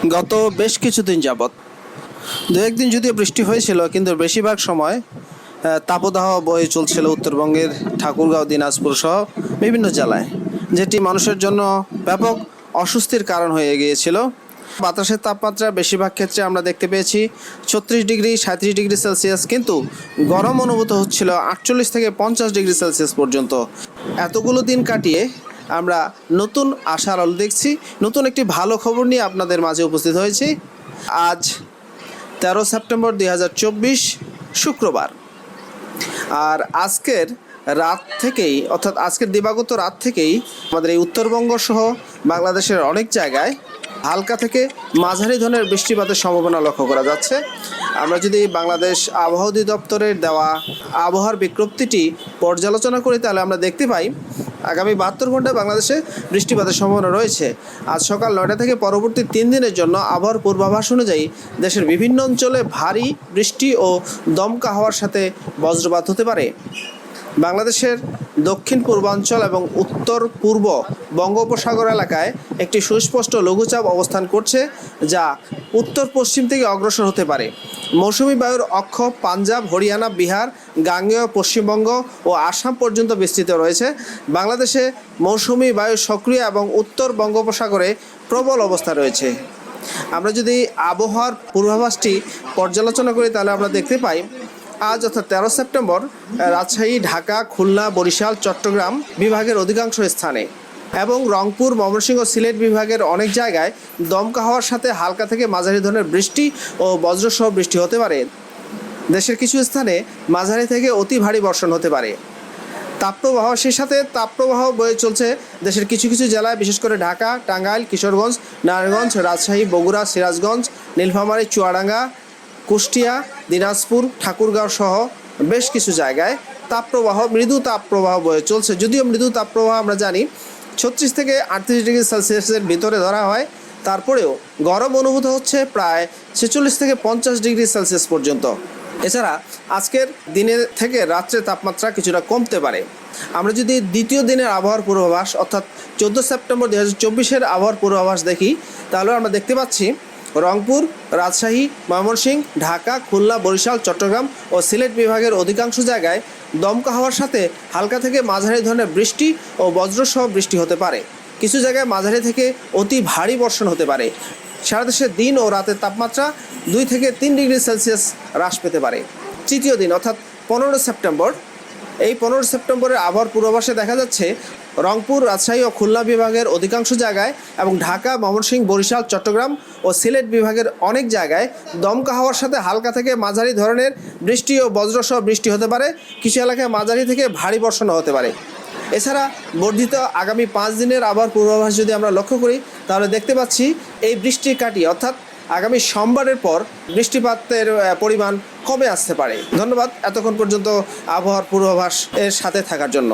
গত বেশ কিছুদিন যাবৎ দু একদিন যদিও বৃষ্টি হয়েছিল, কিন্তু বেশিরভাগ সময় তাপদাহ বয়ে চলছিল উত্তরবঙ্গের ঠাকুরগাঁও, দিনাজপুর সহ বিভিন্ন জেলায়, যেটি মানুষের জন্য ব্যাপক অস্বস্তির কারণ হয়ে গিয়েছিল। বাতাসের তাপমাত্রা বেশিরভাগ ক্ষেত্রে আমরা দেখতে পেয়েছি 36 ডিগ্রি 37 ডিগ্রি সেলসিয়াস, কিন্তু গরম অনুভূত হচ্ছিল 48 থেকে 50 ডিগ্রি সেলসিয়াস পর্যন্ত। এতগুলো দিন কাটিয়ে আমরা নতুন আশার আলো দেখছি। নতুন একটি ভালো খবর নিয়ে আপনাদের মাঝে উপস্থিত হয়েছি। আজ 13 সেপ্টেম্বর 2024 শুক্রবার। আর আজকের রাত থেকেই, অর্থাৎ আজকের দিবাগত রাত থেকেই আমাদের এই উত্তরবঙ্গ সহ বাংলাদেশের অনেক জায়গায় হালকা থেকে মাঝারি ধরনের বৃষ্টিপাতের সম্ভাবনা লক্ষ্য করা যাচ্ছে। আমরা যদি বাংলাদেশ আবহাওয়া অধিদপ্তরের দেওয়া আবহাওয়ার বিজ্ঞপ্তিটি পর্যালোচনা করি, তাহলে আমরা দেখতে পাই আগামী 72 ঘন্টায় বাংলাদেশে বৃষ্টিপাতের সম্ভাবনা রয়েছে। আজ সকাল 9টা থেকে পরবর্তী 3 দিনের জন্য আবহাওয়ার পূর্বাভাস অনুযায়ী দেশের বিভিন্ন অঞ্চলে ভারী বৃষ্টি ও দমকা হওয়ার সাথে বজ্রপাত হতে পারে। বাংলাদেশের দক্ষিণ পূর্বাঞ্চল এবং উত্তর পূর্ব বঙ্গোপসাগর এলাকায় একটি সুস্পষ্ট লঘুচাপ অবস্থান করছে, যা উত্তর পশ্চিম থেকে অগ্রসর হতে পারে। মৌসুমি বায়ুর অক্ষ পাঞ্জাব, হরিয়ানা, বিহার, গাঙ্গেয় পশ্চিমবঙ্গ ও আসাম পর্যন্ত বিস্তৃত রয়েছে। বাংলাদেশে মৌসুমি বায়ু সক্রিয় এবং উত্তর বঙ্গোপসাগরে প্রবল অবস্থা রয়েছে। আমরা যদি আবহাওয়ার পূর্বাভাসটি পর্যালোচনা করি, তাহলে আমরা দেখতে পাই আজ অর্থাৎ 13 সেপ্টেম্বর রাজশাহী, ঢাকা, খুলনা, বরিশাল, চট্টগ্রাম বিভাগের অধিকাংশ স্থানে এবং রংপুর, ময়মনসিংহ, সিলেট বিভাগের অনেক জায়গায় দমকা হওয়ার সাথে হালকা থেকে মাঝারি ধরনের বৃষ্টি ও বজ্রসহ বৃষ্টি হতে পারে। দেশের কিছু স্থানে মাঝারি থেকে অতি ভারী বর্ষণ হতে পারে। তাপপ্রবাহ, সেই সাথে তাপপ্রবাহ বয়ে চলছে দেশের কিছু কিছু জেলায়, বিশেষ করে ঢাকা, টাঙ্গাইল, কিশোরগঞ্জ, নারায়ণগঞ্জ, রাজশাহী, বগুড়া, সিরাজগঞ্জ, নীলফামারী, চুয়াডাঙ্গা, কুষ্টিয়া, দিনাজপুর, ঠাকুরগাঁও সহ বেশ কিছু জায়গায় তাপপ্রবাহ, মৃদু তাপপ্রবাহ বয়ে চলছে। যদিও মৃদু তাপপ্রবাহ আমরা জানি 36 থেকে 38 ডিগ্রি সেলসিয়াসের ভিতরে ধরা হয়, তারপরেও গরম অনুভূত হচ্ছে প্রায় 46 থেকে 50 ডিগ্রি সেলসিয়াস পর্যন্ত। এছাড়া আজকের দিনের থেকে রাত্রে তাপমাত্রা কিছুটা কমতে পারে। আমরা যদি দ্বিতীয় দিনের আবহাওয়ার পূর্বাভাস অর্থাৎ 14 সেপ্টেম্বর 2024-এর আবহাওয়ার পূর্বাভাস দেখি, তাহলে আমরা দেখতে পাচ্ছি রংপুর, রাজশাহী, ময়মনসিংহ, ঢাকা, খুলনা, বরিশাল, চট্টগ্রাম ও সিলেট বিভাগের অধিকাংশ জায়গায় দমকা হওয়ার সাথে হালকা থেকে মাঝারি ধরনের বৃষ্টি ও বজ্রসহ বৃষ্টি হতে পারে। কিছু জায়গায় মাঝারি থেকে অতি ভারী বর্ষণ হতে পারে। সারা দেশে দিন ও রাতের তাপমাত্রা 2 থেকে 3 ডিগ্রি সেলসিয়াস হ্রাস পেতে পারে। তৃতীয় দিন অর্থাৎ 15 সেপ্টেম্বর, এই 15 সেপ্টেম্বরের আবহাওয়ার পূর্বাভাসে দেখা যাচ্ছে রংপুর, রাজশাহী ও খুলনা বিভাগের অধিকাংশ জায়গায় এবং ঢাকা, ময়মনসিংহ, বরিশাল, চট্টগ্রাম ও সিলেট বিভাগের অনেক জায়গায় দমকা হওয়ার সাথে হালকা থেকে মাঝারি ধরনের বৃষ্টি ও বজ্রসহ বৃষ্টি হতে পারে। কিছু এলাকায় মাঝারি থেকে ভারী বর্ষণও হতে পারে। এছাড়া বর্ধিত আগামী 5 দিনের আবহাওয়ার পূর্বাভাস যদি আমরা লক্ষ্য করি, তাহলে দেখতে পাচ্ছি এই বৃষ্টির কাটিয়ে অর্থাৎ আগামী সোমবারের পর বৃষ্টিপাতের পরিমাণ কমে আসতে পারে। ধন্যবাদ এতক্ষণ পর্যন্ত আবহাওয়ার পূর্বাভাস এর সাথে থাকার জন্য।